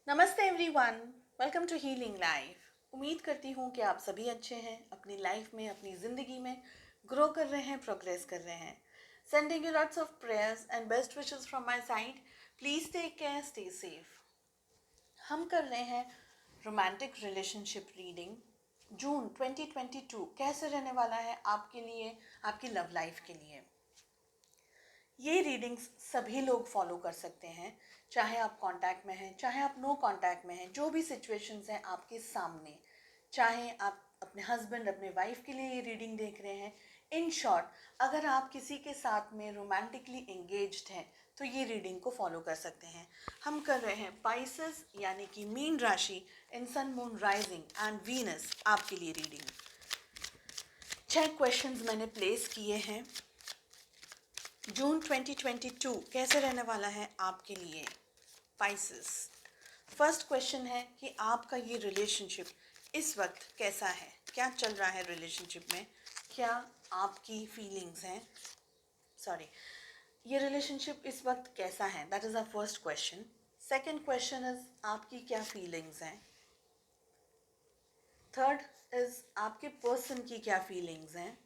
नमस्ते everyone, welcome to healing life. उम्मीद करती हूँ कि आप सभी अच्छे हैं, अपनी लाइफ में, अपनी ज़िंदगी में ग्रो कर रहे हैं, प्रोग्रेस कर रहे हैं। Sending you lots of prayers and best wishes from my side. Please take care, stay safe. हम कर रहे हैं रोमांटिक रिलेशनशिप रीडिंग। जून 2022 कैसे रहने वाला है आपके लिए, आपकी लव लाइफ के लिए। ये रीडिंग्स सभी लोग फॉलो कर सकते हैं, चाहे आप कांटेक्ट में हैं, चाहे आप नो कांटेक्ट में हैं। जो भी सिचुएशंस हैं आपके सामने, चाहे आप अपने हस्बैंड, अपने वाइफ के लिए ये रीडिंग देख रहे हैं। इन शॉर्ट, अगर आप किसी के साथ में रोमांटिकली एंगेज्ड हैं तो ये रीडिंग को फॉलो कर सकते हैं। हम कर रहे हैं पाइसेस यानी कि मीन राशि in sun moon rising and Venus आपके लिए रीडिंग। 6 क्वेश्चंस मैंने प्लेस किए हैं। जून 2022 कैसे रहने वाला है आपके लिए पाइसेस। फर्स्ट क्वेश्चन है कि आपका ये रिलेशनशिप इस वक्त कैसा है, क्या चल रहा है रिलेशनशिप में, क्या आपकी फीलिंग्स हैं। सॉरी, ये रिलेशनशिप इस वक्त कैसा है, that is a first question. Second question is आपकी क्या फीलिंग्स हैं। थर्ड इज आपके पर्सन की क्या फीलिंग्स हैं।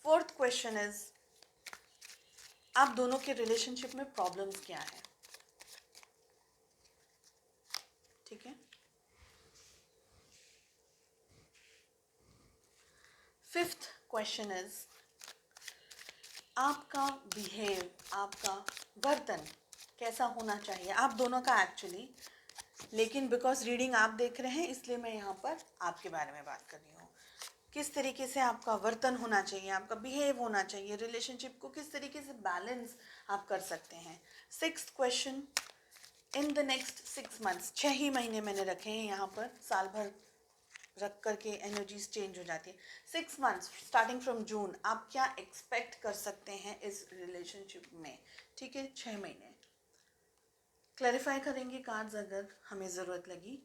फोर्थ क्वेश्चन इज आप दोनों के रिलेशनशिप में प्रॉब्लम्स क्या है। ठीक है। फिफ्थ क्वेश्चन इज आपका बिहेव, आपका वर्तन कैसा होना चाहिए आप दोनों का एक्चुअली। लेकिन बिकॉज रीडिंग आप देख रहे हैं इसलिए मैं यहाँ पर आपके बारे में बात कर रही हूँ। किस तरीके से आपका वर्तन होना चाहिए, आपका बिहेव होना चाहिए, रिलेशनशिप को किस तरीके से बैलेंस आप कर सकते हैं। Sixth question, in the next 6 months, 6 ही महीने मैंने रखे हैं यहाँ पर, साल भर रख करके एनर्जीज चेंज हो जाती है। 6 मंथ्स स्टार्टिंग फ्रॉम जून, आप क्या एक्सपेक्ट कर सकते हैं इस रिलेशनशिप में। ठीक है, 6 महीने क्लैरिफाई करेंगे कार्ड्स अगर हमें ज़रूरत लगी।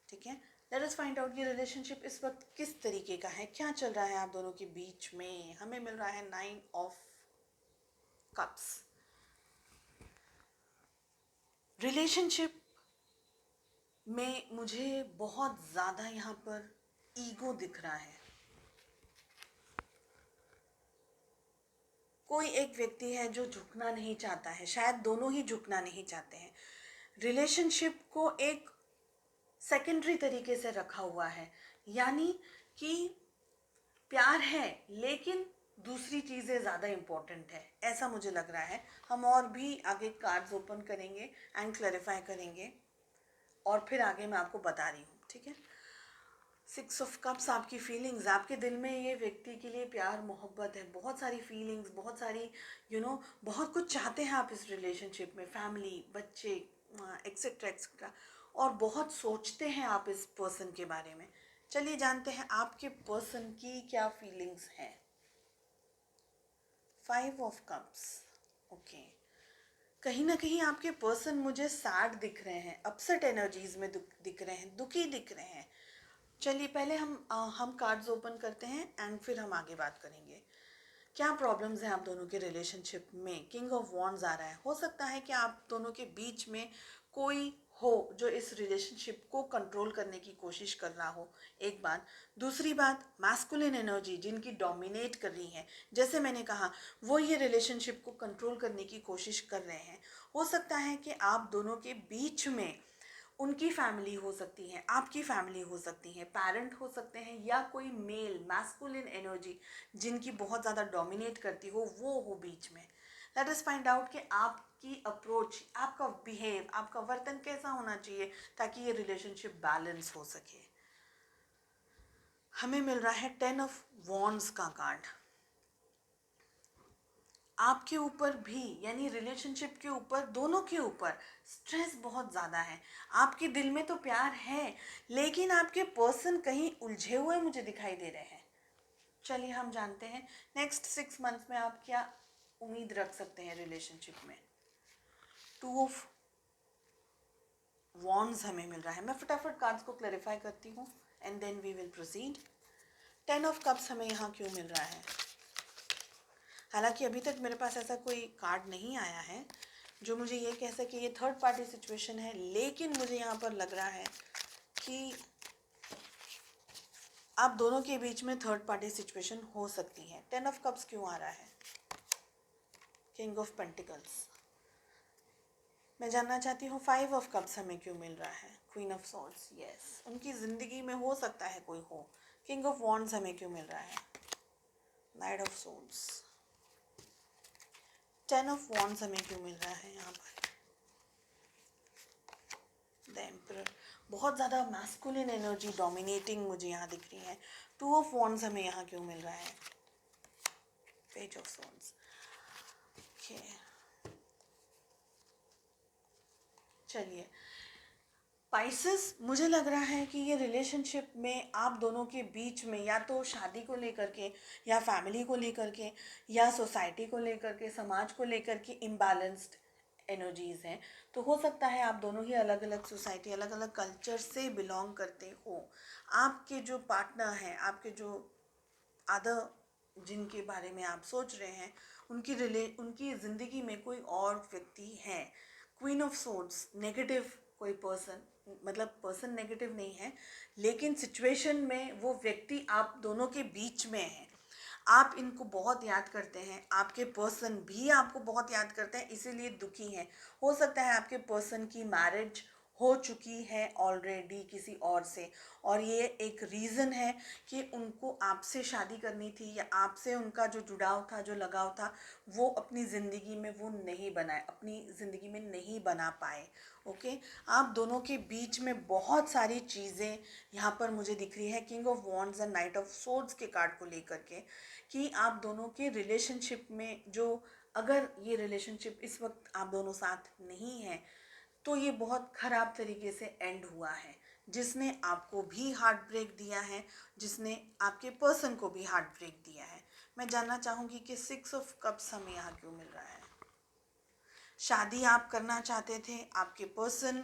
ठीक है, लेट अस फाइंड आउट ये रिलेशनशिप इस वक्त किस तरीके का है, क्या चल रहा है आप दोनों के बीच में। हमें मिल रहा है 9 ऑफ कप्स। रिलेशनशिप में मुझे बहुत ज़्यादा यहाँ पर ईगो दिख रहा है। कोई एक व्यक्ति है जो झुकना नहीं चाहता है, शायद दोनों ही झुकना नहीं चाहते हैं। रिलेशनशिप को एक सेकेंडरी तरीके से रखा हुआ है, यानी कि प्यार है लेकिन दूसरी चीज़ें ज़्यादा इम्पोर्टेंट है, ऐसा मुझे लग रहा है। हम और भी आगे कार्ड्स ओपन करेंगे एंड क्लैरिफाई करेंगे और फिर आगे मैं आपको बता रही हूँ। ठीक है, 6 ऑफ कप्स आपकी फीलिंग्स, आपके दिल में ये व्यक्ति के लिए प्यार मोहब्बत है, बहुत सारी फीलिंग्स, बहुत सारी बहुत कुछ चाहते हैं आप इस रिलेशनशिप में, फैमिली, बच्चे, एक्सेट्रा एक्सेट्रा, और बहुत सोचते हैं आप इस पर्सन के बारे में। चलिए जानते हैं आपके पर्सन की क्या फीलिंग्स हैं। 5 ऑफ कप्स, ओके। कहीं ना कहीं आपके पर्सन मुझे सैड दिख रहे हैं, अपसेट एनर्जीज में दिख रहे हैं, दुखी दिख रहे हैं। चलिए पहले हम कार्ड्स ओपन करते हैं एंड फिर हम आगे बात करेंगे। क्या प्रॉब्लम्स हैं आप दोनों के रिलेशनशिप में। किंग ऑफ वॉन्ड्स आ रहा है। हो सकता है कि आप दोनों के बीच में कोई हो जो इस रिलेशनशिप को कंट्रोल करने की कोशिश कर रहा हो, एक बात। दूसरी बात, मैस्कुलिन एनर्जी जिनकी डोमिनेट कर रही है, जैसे मैंने कहा, वो ये रिलेशनशिप को कंट्रोल करने की कोशिश कर रहे हैं। हो सकता है कि आप दोनों के बीच में उनकी फैमिली हो सकती है, आपकी फैमिली हो सकती है, पेरेंट हो सकते हैं, या कोई मेल मैस्कुलिन एनर्जी जिनकी बहुत ज़्यादा डोमिनेट करती हो वो हो बीच में। लेट अस फाइंड आउट कि आपकी अप्रोच, आपका बिहेव, आपका वर्तन कैसा होना चाहिए ताकि ये रिलेशनशिप बैलेंस हो सके। हमें मिल रहा है 10 ऑफ वॉन्ड्स का कार्ड। आपके ऊपर भी, यानी रिलेशनशिप के ऊपर, दोनों के ऊपर स्ट्रेस बहुत ज़्यादा है। आपके दिल में तो प्यार है लेकिन आपके पर्सन कहीं उलझे हुए मुझे दिखाई दे रहे हैं। चलिए हम जानते हैं नेक्स्ट 6 मंथ्स में आप क्या उम्मीद रख सकते हैं रिलेशनशिप में। 2 ऑफ वॉन्ड्स हमें मिल रहा है। मैं फटाफट कार्ड्स को क्लैरिफाई करती हूँ and then we will proceed. 10 of cups हमें यहाँ क्यों मिल रहा है। हालांकि अभी तक मेरे पास ऐसा कोई कार्ड नहीं आया है, जो मुझे ये कह सके ये थर्ड पार्टी सिचुएशन है, लेकिन मुझे यहाँ पर लग रहा है कि आप दोनों के बीच में थर्ड पार्टी सिचुएशन हो सकती है। 10 ऑफ कप्स क्यों आ रहा है? King of pentacles. मैं जानना चाहती हूँ 5 ऑफ कप्स हमें क्यों मिल रहा है? Queen of swords. यस, उनकी ज़िंदगी में हो सकता है कोई हो। किंग ऑफ वॉन्ड्स हमें क्यों मिल रहा है? Night of swords. 10 of wands हमें क्यों मिल रहा है यहाँ पर? The emperor. बहुत ज़्यादा मैस्कुलिन एनर्जी डोमिनेटिंग मुझे यहाँ दिख रही है। 2 ऑफ वॉन्ड्स हमें यहाँ क्यों मिल रहा है? Page of swords. ओके, चलिए पाइसेस, मुझे लग रहा है कि ये रिलेशनशिप में आप दोनों के बीच में या तो शादी को लेकर के, या फैमिली को लेकर के, या सोसाइटी को लेकर के, समाज को लेकर के इम्बैलेंस्ड एनर्जीज़ हैं। तो हो सकता है आप दोनों ही अलग अलग सोसाइटी, अलग अलग कल्चर से बिलोंग करते हो। आपके जो पार्टनर हैं, आपके जो अदर जिनके बारे में आप सोच रहे हैं, उनकी ज़िंदगी में कोई और व्यक्ति है। क्वीन ऑफ सोर्ड्स, नेगेटिव कोई पर्सन, मतलब पर्सन नेगेटिव नहीं है, लेकिन सिचुएशन में वो व्यक्ति आप दोनों के बीच में है। आप इनको बहुत याद करते हैं, आपके पर्सन भी आपको बहुत याद करते हैं, इसीलिए दुखी हैं। हो सकता है आपके पर्सन की मैरिज हो चुकी है ऑलरेडी किसी और से, और ये एक रीज़न है कि उनको आपसे शादी करनी थी, या आपसे उनका जो जुड़ाव था, जो लगाव था, वो अपनी ज़िंदगी में वो नहीं बनाए, अपनी ज़िंदगी में नहीं बना पाए। ओके, आप दोनों के बीच में बहुत सारी चीज़ें यहाँ पर मुझे दिख रही है king of wands and night of swords के कार्ड को लेकर के, कि आप दोनों के रिलेशनशिप में जो, अगर ये रिलेशनशिप इस वक्त आप दोनों साथ नहीं है, तो ये बहुत ख़राब तरीके से एंड हुआ है। जिसने आपको भी हार्ट ब्रेक दिया है, जिसने आपके पर्सन को भी हार्ट ब्रेक दिया है। मैं जानना चाहूँगी कि 6 ऑफ कप्स हमें यहाँ क्यों मिल रहा है? शादी आप करना चाहते थे, आपके पर्सन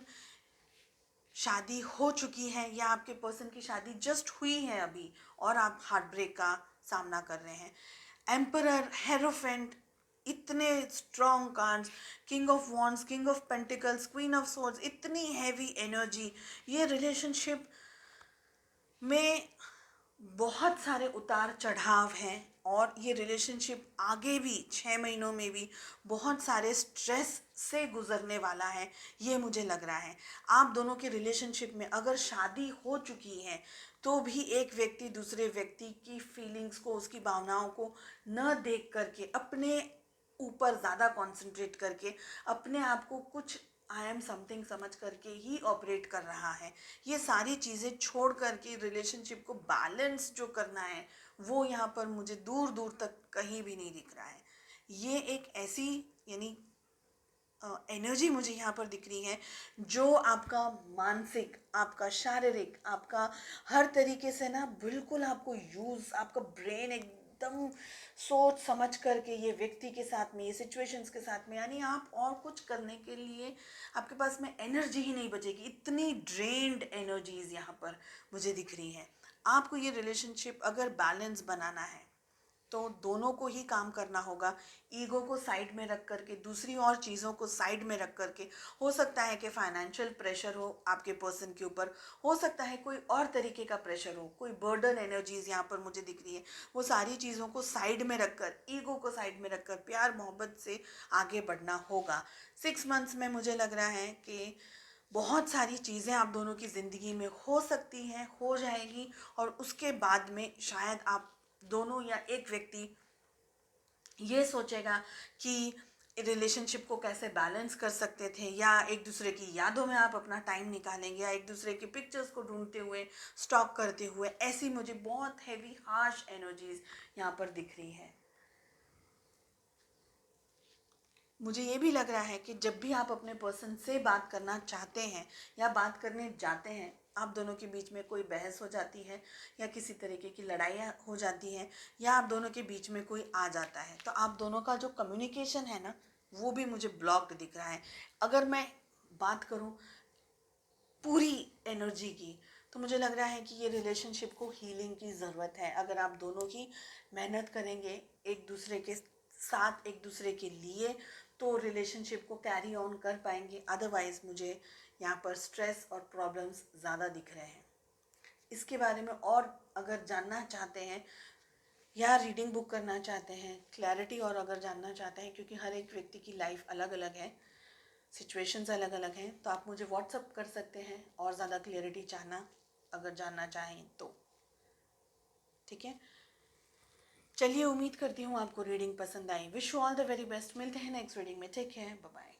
शादी हो चुकी है, या आपके पर्सन की शादी जस्ट हुई है अभी, और आप हार्ट ब्रेक का सामना कर रहे हैं। एम्परर, हेरोफेंट, इतने strong cards, king of wands, king of pentacles, queen of swords, इतनी हैवी एनर्जी। ये रिलेशनशिप में बहुत सारे उतार चढ़ाव हैं, और ये रिलेशनशिप आगे भी 6 महीनों में भी बहुत सारे स्ट्रेस से गुजरने वाला है, ये मुझे लग रहा है। आप दोनों के रिलेशनशिप में अगर शादी हो चुकी है, तो भी एक व्यक्ति दूसरे व्यक्ति की फीलिंग्स को, उसकी भावनाओं को न देख करके, अपने ऊपर ज़्यादा कंसंट्रेट करके, अपने आप को कुछ आई एम समथिंग समझ करके ही ऑपरेट कर रहा है। ये सारी चीज़ें छोड़ करके रिलेशनशिप को बैलेंस जो करना है, वो यहाँ पर मुझे दूर दूर तक कहीं भी नहीं दिख रहा है। ये एक ऐसी, यानी एनर्जी मुझे यहाँ पर दिख रही है जो आपका मानसिक, आपका शारीरिक, आपका हर तरीके से ना बिल्कुल आपको यूज़, आपका ब्रेन एकदम सोच समझ करके ये व्यक्ति के साथ में, ये सिचुएशंस के साथ में, यानी आप और कुछ करने के लिए आपके पास में एनर्जी ही नहीं बचेगी। इतनी ड्रेन्ड एनर्जीज यहाँ पर मुझे दिख रही हैं। आपको ये रिलेशनशिप अगर बैलेंस बनाना है, तो दोनों को ही काम करना होगा। ईगो को साइड में रख करके, दूसरी और चीज़ों को साइड में रख करके, हो सकता है कि फाइनेंशियल प्रेशर हो आपके पर्सन के ऊपर, हो सकता है कोई और तरीके का प्रेशर हो, कोई बर्डन एनर्जीज यहाँ पर मुझे दिख रही है। वो सारी चीज़ों को साइड में रखकर, ईगो को साइड में रखकर प्यार मोहब्बत से आगे बढ़ना होगा। 6 मंथ्स में मुझे लग रहा है कि बहुत सारी चीज़ें आप दोनों की ज़िंदगी में हो सकती हैं, हो जाएगी, और उसके बाद में शायद आप दोनों या एक व्यक्ति ये सोचेगा कि रिलेशनशिप को कैसे बैलेंस कर सकते थे, या एक दूसरे की यादों में आप अपना टाइम निकालेंगे, या एक दूसरे की पिक्चर्स को ढूंढते हुए, स्टॉक करते हुए। ऐसी मुझे बहुत हैवी हार्श एनर्जीज यहाँ पर दिख रही है। मुझे ये भी लग रहा है कि जब भी आप अपने पर्सन से बात करना चाहते हैं या बात करने जाते हैं, आप दोनों के बीच में कोई बहस हो जाती है, या किसी तरीके की लड़ाइयाँ हो जाती हैं, या आप दोनों के बीच में कोई आ जाता है, तो आप दोनों का जो कम्युनिकेशन है ना, वो भी मुझे ब्लॉक्ड दिख रहा है। अगर मैं बात करूँ पूरी एनर्जी की, तो मुझे लग रहा है कि ये रिलेशनशिप को हीलिंग की ज़रूरत है। अगर आप दोनों ही मेहनत करेंगे एक दूसरे के साथ, एक दूसरे के लिए, तो रिलेशनशिप को कैरी ऑन कर पाएंगे, अदरवाइज़ मुझे यहाँ पर स्ट्रेस और प्रॉब्लम्स ज़्यादा दिख रहे हैं। इसके बारे में और अगर जानना चाहते हैं या रीडिंग बुक करना चाहते हैं, क्लैरिटी और अगर जानना चाहते हैं, क्योंकि हर एक व्यक्ति की लाइफ अलग अलग है, सिचुएशंस अलग अलग हैं, तो आप मुझे व्हाट्सअप कर सकते हैं और ज़्यादा क्लियरिटी चाहना अगर जानना चाहें तो। ठीक है, चलिए उम्मीद करती हूँ आपको रीडिंग पसंद आई। Wish you all the very best. मिलते हैं नेक्स्ट रीडिंग में। Take care, bye bye.